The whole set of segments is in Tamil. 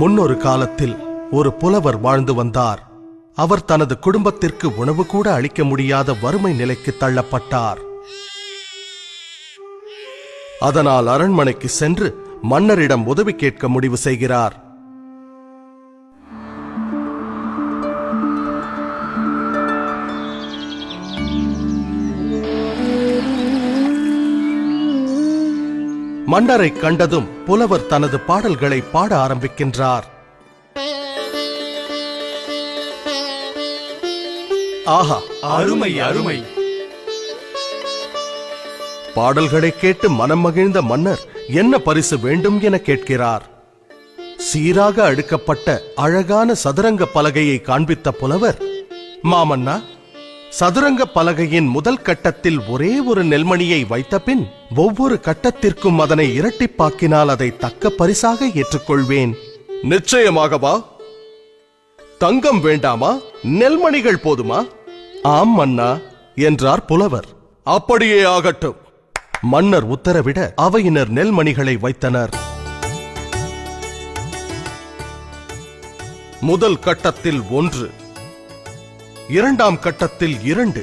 முன்னொரு காலத்தில் ஒரு புலவர் வாழ்ந்து வந்தார். அவர் தனது குடும்பத்திற்கு உணவு கூட அளிக்க முடியாத வறுமை நிலைக்கு தள்ளப்பட்டார். அதனால் அரண்மனைக்கு சென்று மன்னரிடம் உதவி கேட்க முடிவு செய்கிறார். மன்னரை கண்டதும் புலவர் தனது பாடல்களை பாட ஆரம்பிக்கின்றார். ஆஹா, அருமை அருமை! பாடல்களை கேட்டு மனம் மகிழ்ந்த மன்னர் என்ன பரிசு வேண்டும் என கேட்கிறார். சீராக அடுக்கப்பட்ட அழகான சதுரங்க பலகையை காண்பித்த புலவர், மாமன்னா, சதுரங்க பலகையின் முதல் கட்டத்தில் ஒரே ஒரு நெல்மணியை வைத்த பின் ஒவ்வொரு கட்டத்திற்கும் அதனை இரட்டிப்பாக்கினால் அதை தக்க பரிசாக ஏற்றுக்கொள்வேன். நிச்சயமாகவா? தங்கம் வேண்டாமா? நெல்மணிகள் போதுமா? ஆம் மன்னா என்றார் புலவர். அப்படியே ஆகட்டும். மன்னர் உத்தரவிட அவையினர் நெல்மணிகளை வைத்தனர். முதல் கட்டத்தில் 1, இரண்டாம் கட்டத்தில் 2,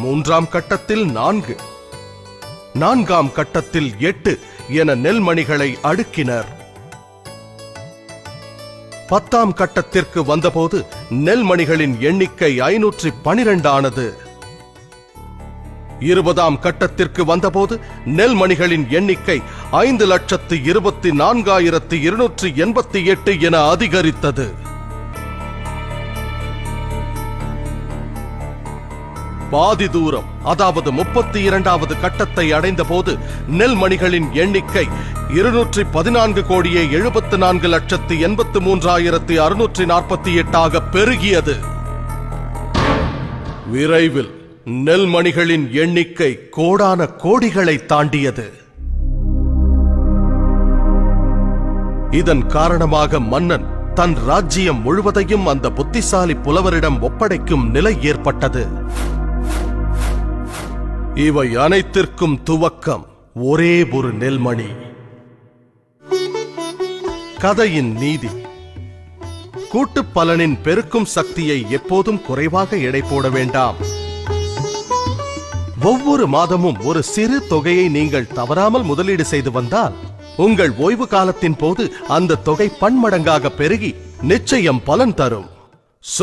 மூன்றாம் கட்டத்தில் 4, நான்காம் கட்டத்தில் 8 என நெல்மணிகளை அடுக்கினர். 10ஆம் கட்டத்திற்கு வந்தபோது நெல்மணிகளின் எண்ணிக்கை 512 ஆனது. 20ஆம் கட்டத்திற்கு வந்தபோது நெல்மணிகளின் எண்ணிக்கை 5,24,288 என அதிகரித்தது. பாதி தூரம், அதாவது 32வது கட்டத்தை அடைந்த போது நெல்மணிகளின் எண்ணிக்கை 214,74,83,648 பெருகியது. விரைவில் நெல்மணிகளின் எண்ணிக்கை கோடான கோடிகளை தாண்டியது. இதன் காரணமாக மன்னன் தன் ராஜ்ஜியம் முழுவதையும் அந்த புத்திசாலி புலவரிடம் ஒப்படைக்கும் நிலை ஏற்பட்டது. இவை அனைத்திற்கும் துவக்கம் ஒரே ஒரு நெல்மணி. கதையின் நீதி: கூட்டுப் பலனின் பெருக்கும் சக்தியை எப்போதும் குறைவாக எடை போட வேண்டாம். ஒவ்வொரு மாதமும் ஒரு சிறு தொகையை நீங்கள் தவறாமல் முதலீடு செய்து வந்தால் உங்கள் ஓய்வு காலத்தின் போது அந்த தொகை பன்மடங்காக பெருகி நிச்சயம் பலன் தரும்.